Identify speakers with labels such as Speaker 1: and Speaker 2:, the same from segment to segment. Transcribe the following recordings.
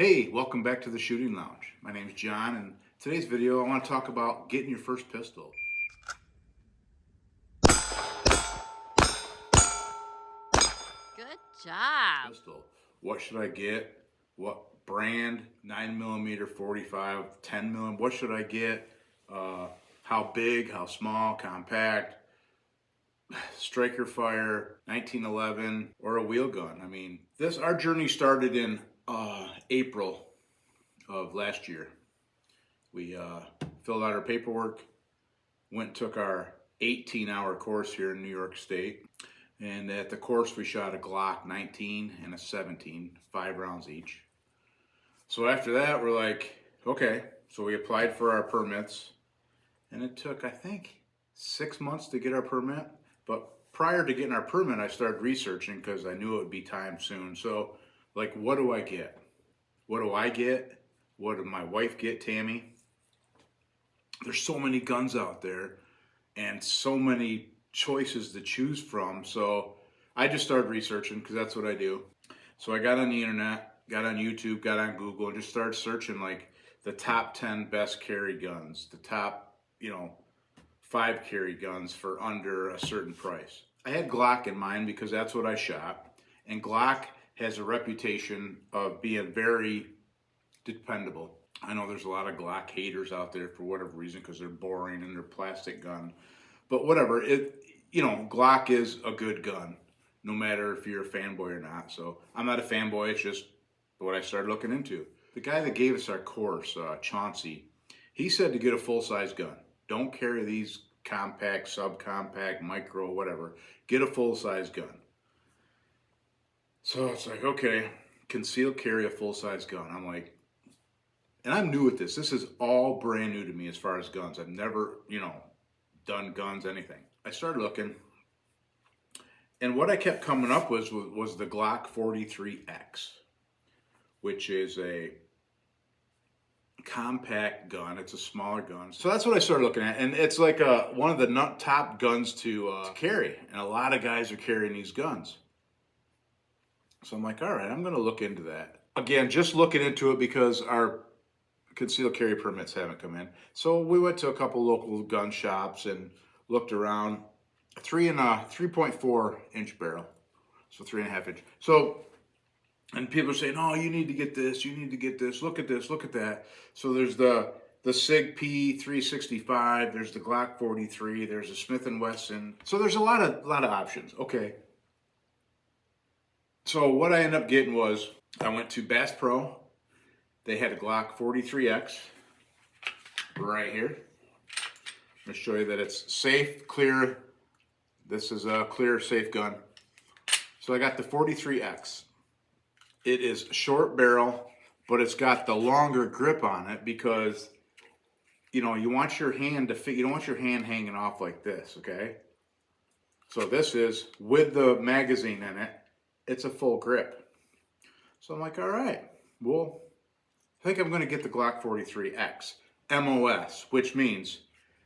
Speaker 1: Hey, welcome back to the Shooting Lounge. My name is John, and today's video I want to talk about getting your first pistol.
Speaker 2: Good job.
Speaker 1: Pistol. What should I get? What brand? 9mm, 45, 10mm. What should I get? How big? How small? Compact? Striker fire? 1911? Or a wheel gun? I mean, our journey started in April of last year. We filled out our paperwork, went and took our 18-hour course here in New York State. And at the course, we shot a Glock 19 and a 17, 5 rounds each. So after that, we're like, okay. So we applied for our permits, and it took, I think, 6 months to get our permit. But prior to getting our permit, I started researching because I knew it would be time soon. So, like, what do I get? What do I get? What did my wife get, Tammy? There's so many guns out there and so many choices to choose from. So I just started researching because that's what I do. So I got on the internet, got on YouTube, got on Google, and just started searching like the top 10 best carry guns, the top, 5 carry guns for under a certain price. I had Glock in mind because that's what I shot. And Glock has a reputation of being very dependable. I know there's a lot of Glock haters out there for whatever reason because they're boring and they're plastic gun. But whatever, Glock is a good gun, no matter if you're a fanboy or not. So I'm not a fanboy, it's just what I started looking into. The guy that gave us our course, Chauncey, he said to get a full-size gun. Don't carry these compact, subcompact, micro, whatever. Get a full-size gun. So it's like, okay, concealed carry a full-size gun. I'm like, and I'm new at this. This is all brand new to me as far as guns. I've never, done guns, anything. I started looking, and what I kept coming up was the Glock 43X, which is a compact gun. It's a smaller gun. So that's what I started looking at, and it's like one of the top guns to carry, and a lot of guys are carrying these guns. So I'm like, all right, I'm going to look into that. Again, just looking into it because our concealed carry permits haven't come in. So we went to a couple local gun shops and looked around. 3.4 inch barrel, so 3.5 inch. So, and people are saying, "Oh, you need to get this. You need to get this. Look at this. Look at that." So there's the Sig P 365. There's the Glock 43. There's a Smith and Wesson. So there's a lot of options. Okay. So what I ended up getting was I went to Bass Pro. They had a Glock 43X right here. I'm going to show you that it's safe, clear. This is a clear, safe gun. So I got the 43X. It is short barrel, but it's got the longer grip on it because, you want your hand to fit. You don't want your hand hanging off like this, okay? So this is, with the magazine in it, it's a full grip. So I'm like, all right, well, I think I'm going to get the Glock 43X MOS, which means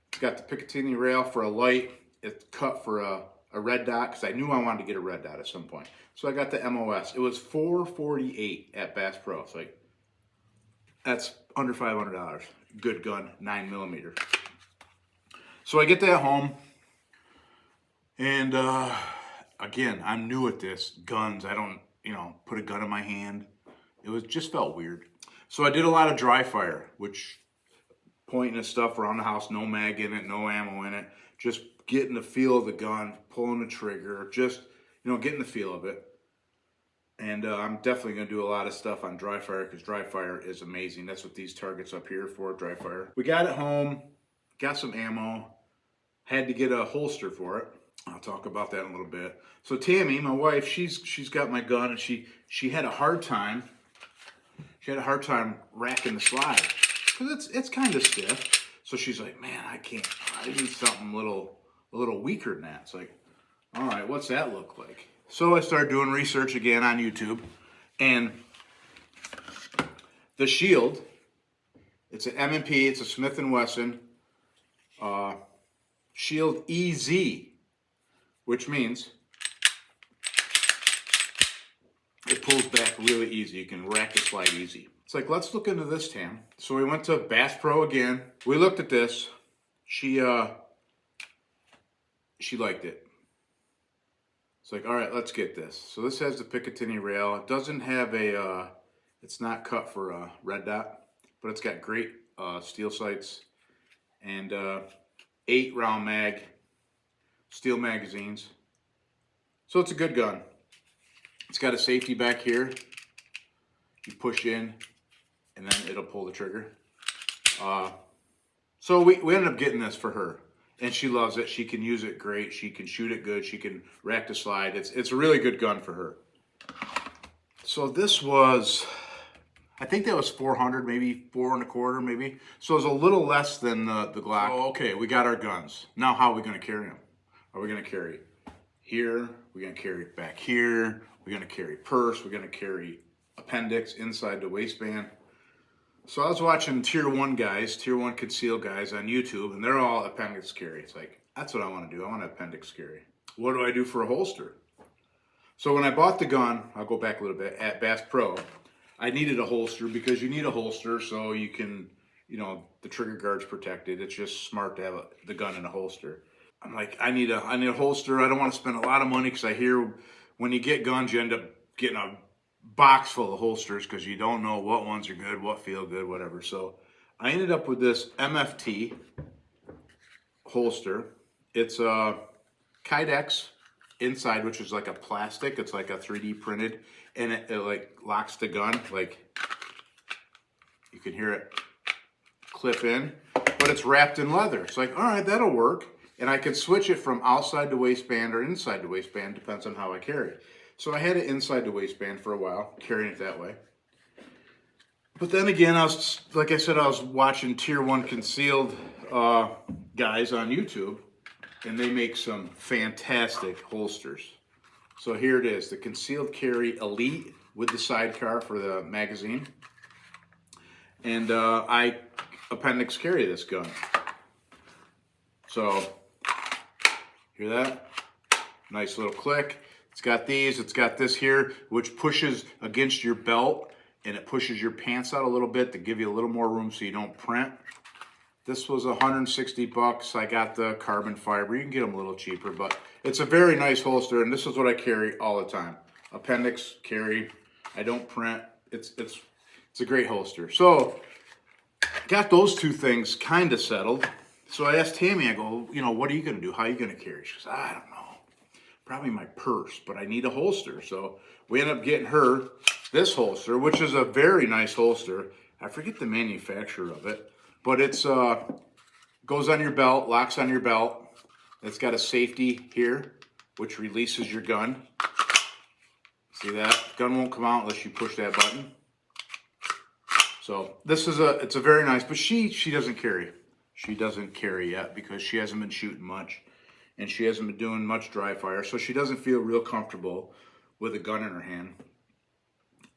Speaker 1: it's got the Picatinny rail for a light. It's cut for a red dot because I knew I wanted to get a red dot at some point. So I got the MOS. It was $448 at Bass Pro. It's like, that's under $500. Good gun, 9mm. So I get that home, and again, I'm new at this. Guns, I don't, put a gun in my hand. Just felt weird. So I did a lot of dry fire, which pointing at stuff around the house, no mag in it, no ammo in it, just getting the feel of the gun, pulling the trigger, just, getting the feel of it. And I'm definitely going to do a lot of stuff on dry fire because dry fire is amazing. That's what these targets up here for, dry fire. We got it home, got some ammo, had to get a holster for it. I'll talk about that in a little bit. So Tammy, my wife, she's got my gun, and she had a hard time. She had a hard time racking the slide because it's kind of stiff. So she's like, man, I can't. I need something a little weaker than that. It's like, all right, what's that look like? So I started doing research again on YouTube, and the shield, it's an M&P, it's a Smith and Wesson Shield EZ, which means it pulls back really easy. You can rack the slide easy. It's like, let's look into this, Tam. So we went to Bass Pro again. We looked at this. She liked it. It's like, all right, let's get this. So this has the Picatinny rail. It doesn't have a, it's not cut for a red dot, but it's got great steel sights and 8-round mag, steel magazines. So it's a good gun. It's got a safety back here. You push in and then it'll pull the trigger. So we ended up getting this for her. And she loves it. She can use it great. She can shoot it good. She can rack to slide. It's a really good gun for her. So this was, I think that was 400, maybe 4.25, maybe. So it was a little less than the Glock. So, okay, we got our guns. Now how are we going to carry them? Are we going to carry here? We're going to carry it back here. We're going to carry purse. We're going to carry appendix inside the waistband. So I was watching tier 1 guys, tier 1 concealed guys on YouTube, and they're all appendix carry. It's like, that's what I want to do. I want to appendix carry. What do I do for a holster? So when I bought the gun, I'll go back a little bit, at Bass Pro, I needed a holster because you need a holster so you can, you know, the trigger guard's protected. It's just smart to have the gun in a holster. I'm like, I need a holster. I don't want to spend a lot of money because I hear when you get guns, you end up getting a box full of holsters because you don't know what ones are good, what feel good, whatever. So I ended up with this MFT holster. It's a Kydex inside, which is like a plastic. It's like a 3D printed, and it like locks the gun. Like you can hear it clip in, but it's wrapped in leather. It's like, all right, that'll work. And I can switch it from outside the waistband or inside the waistband, depends on how I carry it. So I had it inside the waistband for a while, carrying it that way. But then again, like I said, I was watching tier 1 concealed guys on YouTube, and they make some fantastic holsters. So here it is, the Concealed Carry Elite with the sidecar for the magazine. And I appendix carry this gun. So, hear that? Nice little click. It's got these, it's got this here, which pushes against your belt, and it pushes your pants out a little bit to give you a little more room so you don't print. This was $160. I got the carbon fiber. You can get them a little cheaper, but it's a very nice holster, and this is what I carry all the time. Appendix carry. I don't print. It's a great holster. So, got those two things kind of settled. So I asked Tammy, I go, you know, what are you going to do? How are you going to carry? She goes, I don't know. Probably my purse, but I need a holster. So we ended up getting her this holster, which is a very nice holster. I forget the manufacturer of it, but it's goes on your belt, locks on your belt. It's got a safety here, which releases your gun. See that? Gun won't come out unless you push that button. So this is it's a very nice, but she doesn't carry. She doesn't carry yet because she hasn't been shooting much. And she hasn't been doing much dry fire, so she doesn't feel real comfortable with a gun in her hand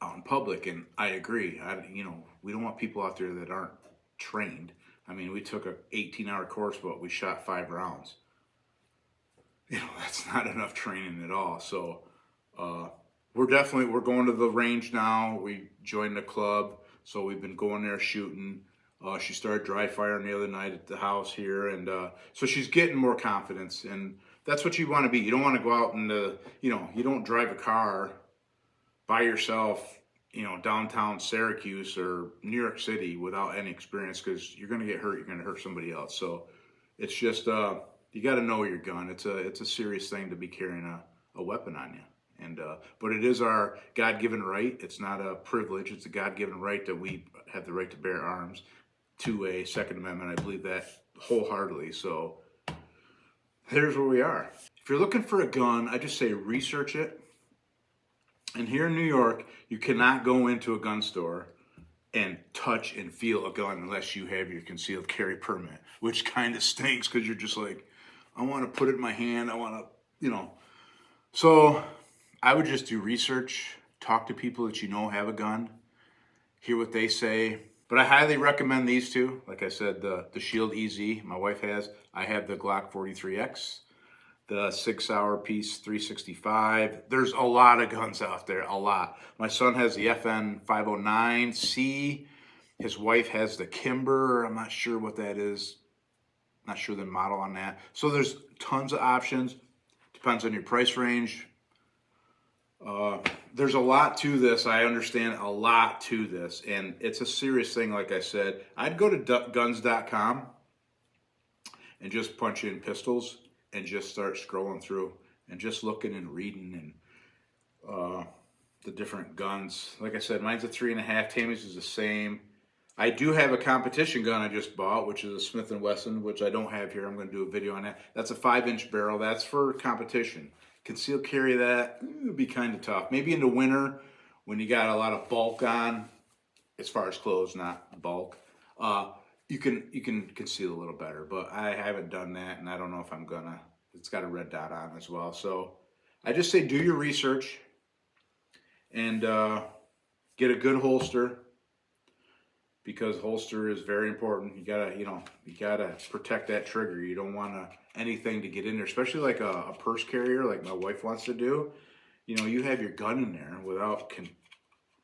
Speaker 1: out in public. And I agree. You know, we don't want people out there that aren't trained. I mean, we took a 18-hour course, but we shot 5 rounds. You know, that's not enough training at all. So we're going to the range now. We joined the club, so we've been going there shooting. She started dry firing the other night at the house here, and so she's getting more confidence, and that's what you want to be. You don't want to go out and, you know, you don't drive a car by yourself, you know, downtown Syracuse or New York City without any experience, because you're going to get hurt. You're going to hurt somebody else. So it's just you got to know your gun. It's a serious thing to be carrying a weapon on you. And but it is our God-given right. It's not a privilege. It's a God-given right that we have the right to bear arms to a Second Amendment. I believe that wholeheartedly. So here's where we are. If you're looking for a gun, I just say research it. And here in New York, you cannot go into a gun store and touch and feel a gun unless you have your concealed carry permit, which kind of stinks because you're just like, I want to put it in my hand. I want to, you know. So I would just do research, talk to people that you know have a gun, hear what they say. But I highly recommend these two. Like I said, the Shield EZ, my wife has. I have the Glock 43X. the 6-hour piece 365. There's a lot of guns out there, a lot. My son has the FN 509C. His wife has the Kimber. I'm not sure what that is. Not sure the model on that. So there's tons of options. Depends on your price range. There's a lot to this. I understand a lot to this, and it's a serious thing. Like I said, I'd go to guns.com and just punch in pistols and just start scrolling through and just looking and reading and the different guns. Like I said, mine's a 3.5. Tammy's is the same. I do have a competition gun I just bought, which is a Smith & Wesson, which I don't have here. I'm going to do a video on that. That's a 5-inch barrel. That's for competition. Concealed carry that, it would be kind of tough. Maybe in the winter when you got a lot of bulk on, as far as clothes, not bulk, you can conceal a little better. But I haven't done that, and I don't know if I'm gonna. It's got a red dot on as well. So I just say do your research and get a good holster, because holster is very important. You gotta protect that trigger. You don't want anything to get in there, especially like a purse carrier, like my wife wants to do. You have your gun in there without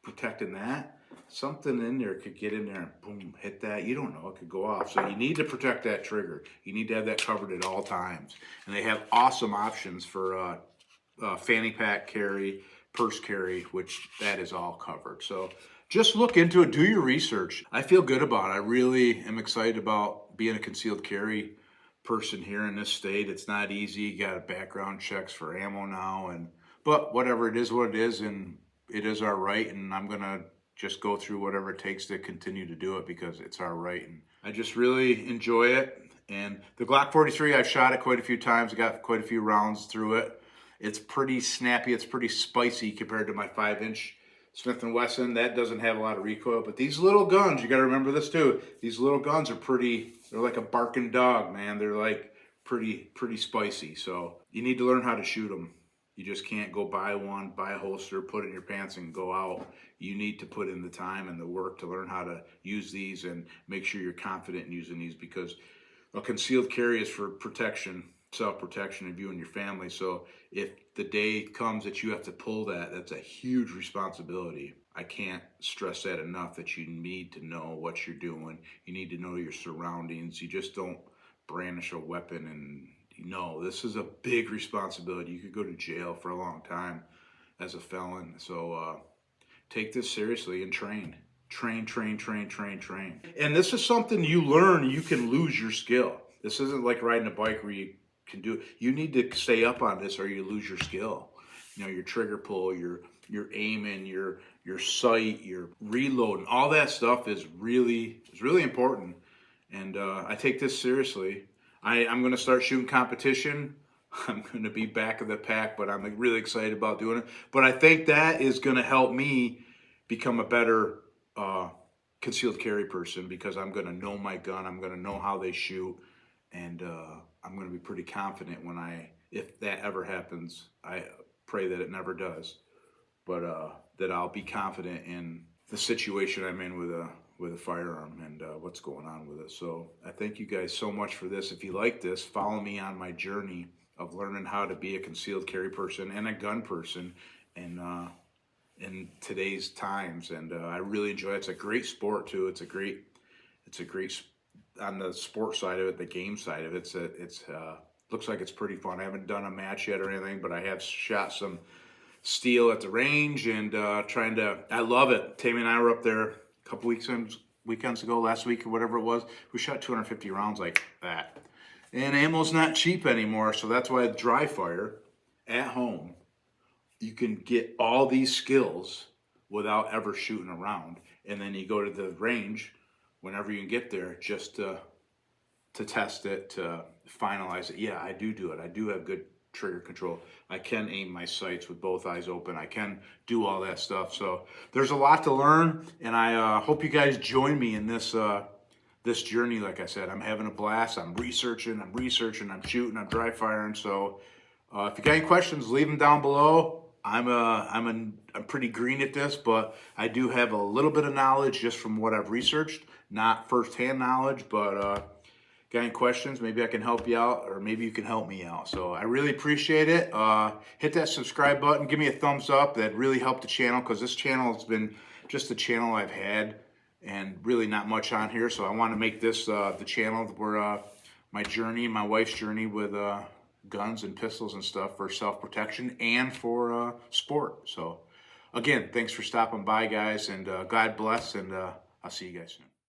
Speaker 1: protecting that. Something in there could get in there and boom, hit that. You don't know, it could go off. So you need to protect that trigger. You need to have that covered at all times. And they have awesome options for fanny pack carry, purse carry, which that is all covered. So just look into it, do your research. I feel good about it. I really am excited about being a concealed carry person here in this state. It's not easy. You got background checks for ammo now, but whatever, it is what it is, and it is our right, and I'm gonna just go through whatever it takes to continue to do it because it's our right. And I just really enjoy it. And the Glock 43, I've shot it quite a few times. I got quite a few rounds through it. It's pretty snappy. It's pretty spicy compared to my 5-inch Smith & Wesson. That doesn't have a lot of recoil, but these little guns, you got to remember this too. These little guns are they're like a barking dog, man. They're like pretty spicy. So you need to learn how to shoot them. You just can't go buy a holster, put it in your pants and go out. You need to put in the time and the work to learn how to use these and make sure you're confident in using these, because a concealed carry is for protection, self-protection of you and your family. So if the day comes that you have to pull that, that's a huge responsibility. I can't stress that enough, that you need to know what you're doing. You need to know your surroundings. You just don't brandish a weapon and this is a big responsibility. You could go to jail for a long time as a felon. So take this seriously and train. Train. And this is something you learn. You can lose your skill. This isn't like riding a bike where you can do it. You need to stay up on this or you lose your skill. Your trigger pull, your aiming, your sight, your reloading, all that stuff is really important. And I take this seriously. I'm going to start shooting competition. I'm going to be back of the pack, but I'm really excited about doing it. But I think that is going to help me become a better concealed carry person, because I'm going to know my gun. I'm going to know how they shoot, and I'm going to be pretty confident if that ever happens. I pray that it never does, but that I'll be confident in the situation I'm in with a firearm and what's going on with it. So I thank you guys so much for this. If you like this, follow me on my journey of learning how to be a concealed carry person and a gun person in today's times. And I really enjoy it. It's a great sport too. It's a great on the sport side of it, the game side of it. It's looks like it's pretty fun. I haven't done a match yet or anything, but I have shot some steel at the range and I love it. Tammy and I were up there a couple weekends ago, last week or whatever it was. We shot 250 rounds like that. And ammo's not cheap anymore, so that's why dry fire at home, you can get all these skills without ever shooting a round. And then you go to the range whenever you can get there just to test it, to finalize it. Yeah, I do it. I do have good trigger control. I can aim my sights with both eyes open. I can do all that stuff. So there's a lot to learn, and I hope you guys join me in this journey. Like I said, I'm having a blast. I'm researching, I'm shooting, I'm dry firing. So if you got any questions, leave them down below. I'm pretty green at this, but I do have a little bit of knowledge just from what I've researched, not firsthand knowledge, but got any questions, maybe I can help you out, or maybe you can help me out. So I really appreciate it. Hit that subscribe button. Give me a thumbs up. That really helped the channel, because this channel has been just the channel I've had and really not much on here. So I want to make this the channel where my journey, my wife's journey with guns and pistols and stuff for self-protection and for sport. So again, thanks for stopping by, guys, and God bless, and I'll see you guys soon.